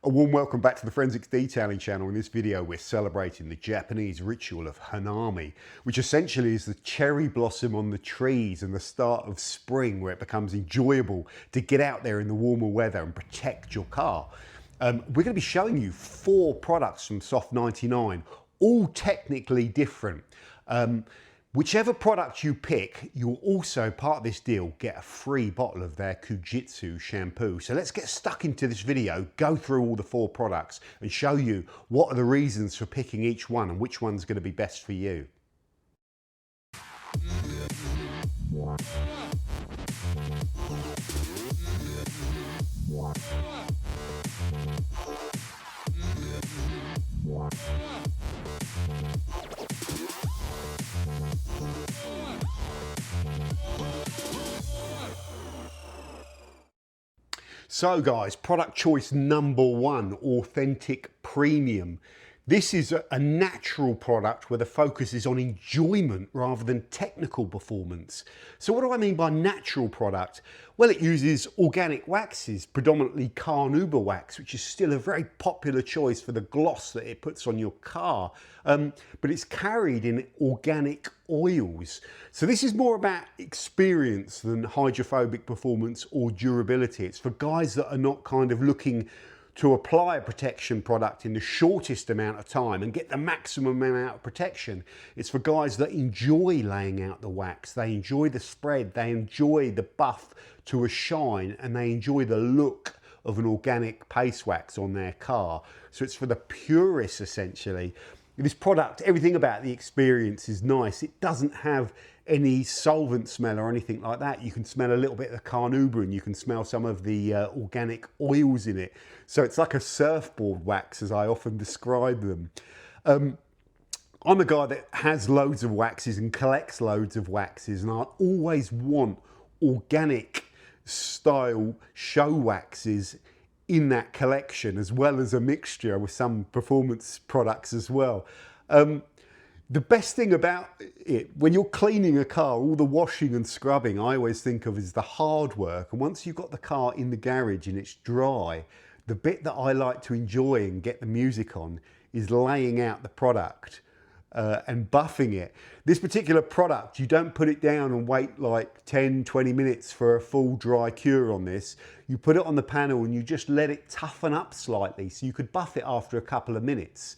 A warm welcome back to the Forensics Detailing channel. In this video we're celebrating the Japanese ritual of Hanami, which essentially is the cherry blossom on the trees and the start of spring, where it becomes enjoyable to get out there in the warmer weather and protect your car. We're going to be showing you 4 products from Soft99, all technically different. Whichever product you pick, you'll also, part of this deal, get a free bottle of their Kujitsu shampoo. So let's get stuck into this video, go through all the 4 products and show you what are the reasons for picking each one and which one's going to be best for you. So guys, product choice number 1, Authentic Premium. This is a natural product where the focus is on enjoyment rather than technical performance. So what do I mean by natural product? Well, it uses organic waxes, predominantly carnauba wax, which is still a very popular choice for the gloss that it puts on your car. But it's carried in organic oils. So this is more about experience than hydrophobic performance or durability. It's for guys that are not kind of looking to apply a protection product in the shortest amount of time and get the maximum amount of protection. It's for guys that enjoy laying out the wax, they enjoy the spread, they enjoy the buff to a shine, and they enjoy the look of an organic paste wax on their car. So it's for the purists essentially. This product, everything about the experience is nice. It doesn't have any solvent smell or anything like that. You can smell a little bit of the carnauba and you can smell some of the organic oils in it. So it's like a surfboard wax, as I often describe them. I'm a guy that has loads of waxes and collects loads of waxes, and I always want organic style show waxes in that collection, as well as a mixture with some performance products as well. The best thing about it, when you're cleaning a car, all the washing and scrubbing I always think of is the hard work. And once you've got the car in the garage and it's dry, the bit that I like to enjoy and get the music on is laying out the product and buffing it. This particular product, you don't put it down and wait like 10-20 minutes for a full dry cure on this. You put it on the panel and you just let it toughen up slightly, so you could buff it after a couple of minutes.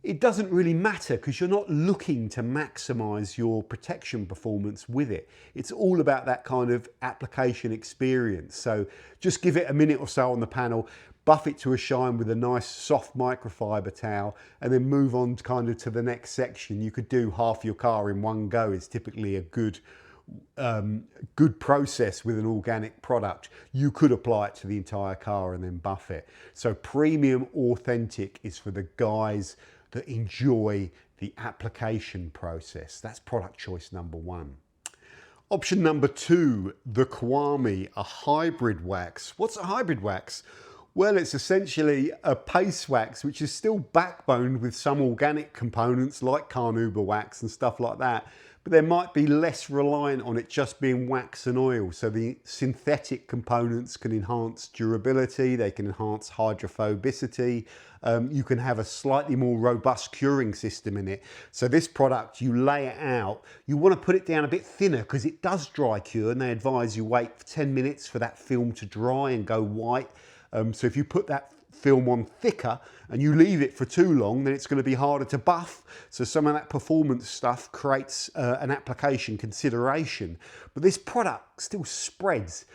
It doesn't really matter because you're not looking to maximize your protection performance with it. It's all about that kind of application experience. So just give it a minute or so on the panel, buff it to a shine with a nice soft microfiber towel, and then move on kind of to the next section. You could do half your car in one go. It's typically a good process with an organic product. You could apply it to the entire car and then buff it. So premium authentic is for the guys that enjoy the application process. That's product choice number 1. Option number 2, the Kwame, a hybrid wax. What's a hybrid wax? Well, it's essentially a paste wax which is still backboned with some organic components like carnauba wax and stuff like that, but there might be less reliant on it just being wax and oil. So the synthetic components can enhance durability, they can enhance hydrophobicity, you can have a slightly more robust curing system in it. So this product, you lay it out, you want to put it down a bit thinner because it does dry cure, and they advise you wait for 10 minutes for that film to dry and go white. So if you put that film on thicker and you leave it for too long, then it's going to be harder to buff. So some of that performance stuff creates an application consideration. But this product still spreads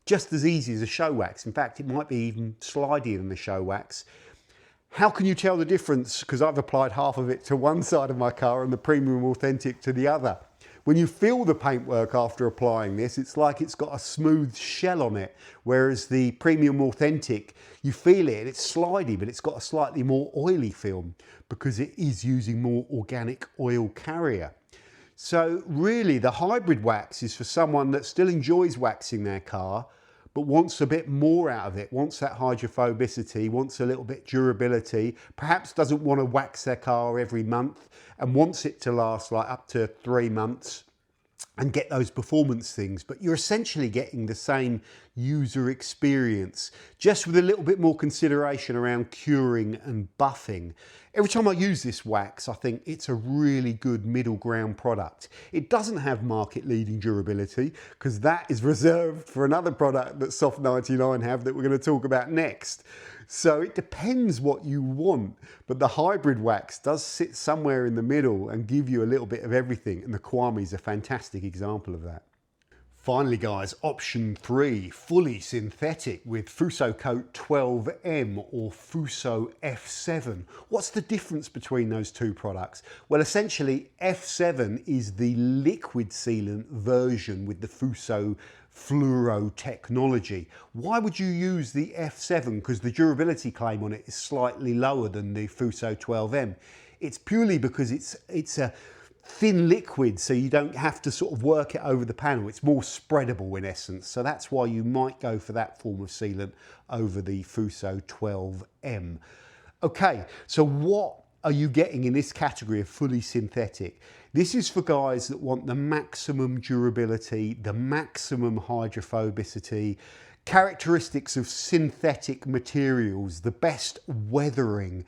just as easy as a show wax. In fact, it might be even slidier than the show wax. How can you tell the difference? Because I've applied half of it to one side of my car and the premium authentic to the other. When you feel the paintwork after applying this, it's like it's got a smooth shell on it, whereas the premium authentic, you feel it and it's slidey, but it's got a slightly more oily film because it is using more organic oil carrier. So really the hybrid wax is for someone that still enjoys waxing their car, but wants a bit more out of it, wants that hydrophobicity, wants a little bit durability, perhaps doesn't want to wax their car every month and wants it to last like up to 3 months and get those performance things, but you're essentially getting the same user experience, just with a little bit more consideration around curing and buffing. Every time I use this wax, I think it's a really good middle ground product. It doesn't have market leading durability, because that is reserved for another product that Soft99 have that we're going to talk about next. So it depends what you want, but the hybrid wax does sit somewhere in the middle and give you a little bit of everything, and the Kwame is a fantastic example of that. Finally guys, option 3, fully synthetic with Fuso Coat 12M or Fuso F7. What's the difference between those two products? Well, essentially F7 is the liquid sealant version with the Fuso fluoro technology. Why would you use the F7? Because the durability claim on it is slightly lower than the Fuso 12M. It's purely because it's a thin liquid, so you don't have to sort of work it over the panel. It's more spreadable in essence, so that's why you might go for that form of sealant over the Fuso 12M. Okay, so what are you getting in this category of fully synthetic? This is for guys that want the maximum durability, the maximum hydrophobicity, characteristics of synthetic materials, the best weathering.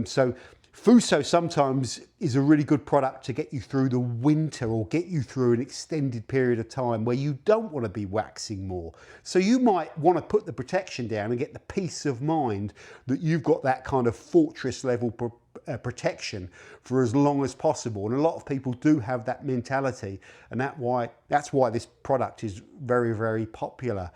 So Fuso sometimes is a really good product to get you through the winter or get you through an extended period of time where you don't want to be waxing more. So you might want to put the protection down and get the peace of mind that you've got that kind of fortress level protection for as long as possible. And a lot of people do have that mentality, and that's why this product is very, very popular.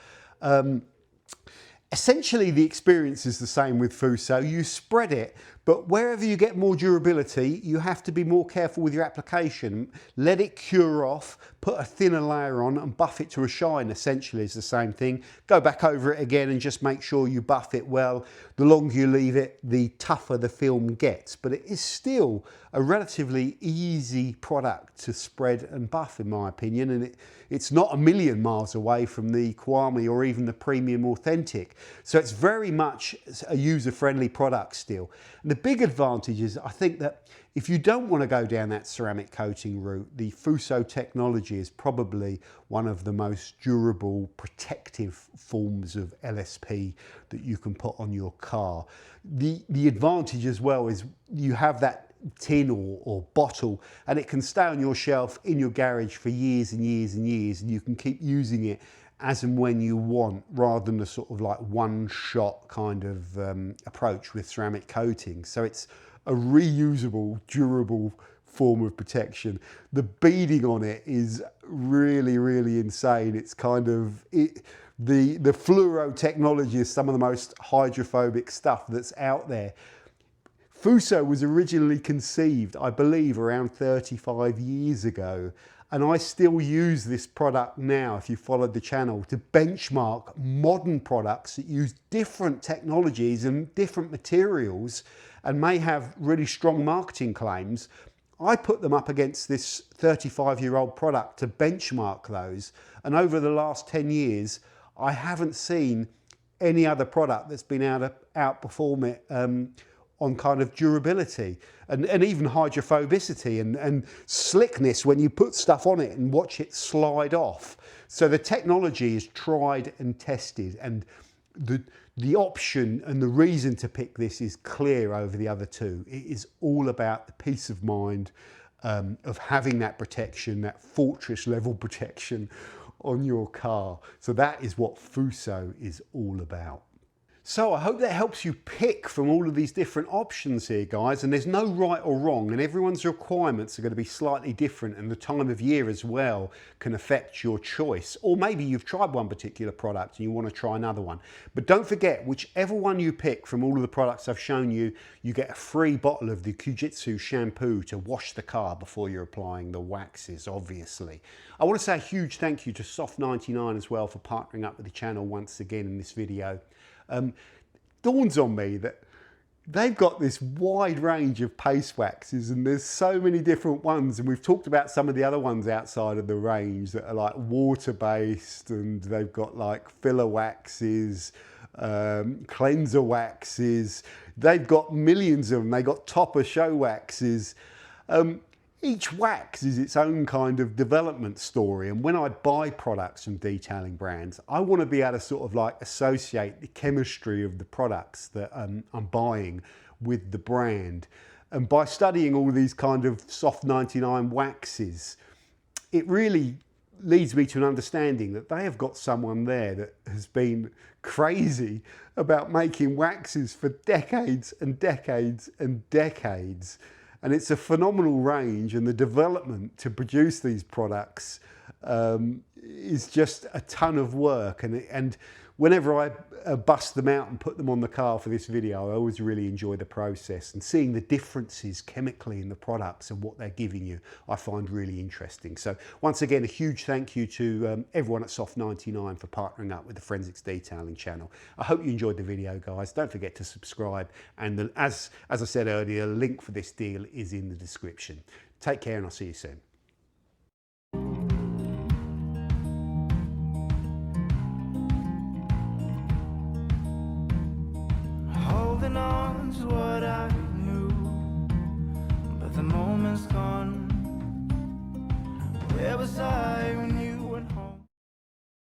Essentially, the experience is the same with Fuso. You spread it, but wherever you get more durability, you have to be more careful with your application. Let it cure off, put a thinner layer on and buff it to a shine, essentially is the same thing. Go back over it again and just make sure you buff it well. The longer you leave it, the tougher the film gets, but it is still a relatively easy product to spread and buff, in my opinion, and it's not a million miles away from the Kwame or even the Premium Authentic. So it's very much a user-friendly product still. And the big advantage is, I think, that if you don't want to go down that ceramic coating route, the Fuso technology is probably one of the most durable, protective forms of LSP that you can put on your car. The advantage as well is you have that tin or bottle, and it can stay on your shelf in your garage for years and years and years, and you can keep using it as and when you want, rather than the sort of like one-shot kind of approach with ceramic coating. So it's a reusable, durable form of protection. The beading on it is really, really insane. It's kind of the fluoro technology is some of the most hydrophobic stuff that's out there. Fuso was originally conceived, I believe, around 35 years ago, and I still use this product now, if you followed the channel, to benchmark modern products that use different technologies and different materials and may have really strong marketing claims. I put them up against this 35-year-old product to benchmark those, and over the last 10 years, I haven't seen any other product that's been able to outperform it on kind of durability and even hydrophobicity and slickness when you put stuff on it and watch it slide off. So the technology is tried and tested, and the option and the reason to pick this is clear over the other two. It is all about the peace of mind of having that protection, that fortress level protection on your car. So that is what Fuso is all about. So I hope that helps you pick from all of these different options here, guys, and there's no right or wrong, and everyone's requirements are going to be slightly different, and the time of year as well can affect your choice. Or maybe you've tried one particular product and you want to try another one. But don't forget, whichever one you pick from all of the products I've shown you, you get a free bottle of the Kujitsu shampoo to wash the car before you're applying the waxes, obviously. I want to say a huge thank you to Soft99 as well for partnering up with the channel once again in this video. Dawns on me that they've got this wide range of paste waxes, and there's so many different ones, and we've talked about some of the other ones outside of the range that are like water-based, and they've got like filler waxes, cleanser waxes, they've got millions of them, they've got topper show waxes. Each wax is its own kind of development story, and when I buy products from detailing brands, I want to be able to sort of like associate the chemistry of the products that I'm buying with the brand. And by studying all these kind of Soft99 waxes, it really leads me to an understanding that they have got someone there that has been crazy about making waxes for decades and decades and decades. And it's a phenomenal range, and the development to produce these products is just a ton of work. And whenever I bust them out and put them on the car for this video, I always really enjoy the process, and seeing the differences chemically in the products and what they're giving you, I find really interesting. So once again, a huge thank you to everyone at Soft99 for partnering up with the Forensics Detailing channel. I hope you enjoyed the video, guys. Don't forget to subscribe. And as I said earlier, the link for this deal is in the description. Take care, and I'll see you soon. Holding on to what I knew, but the moment's gone. Where was I when you went home?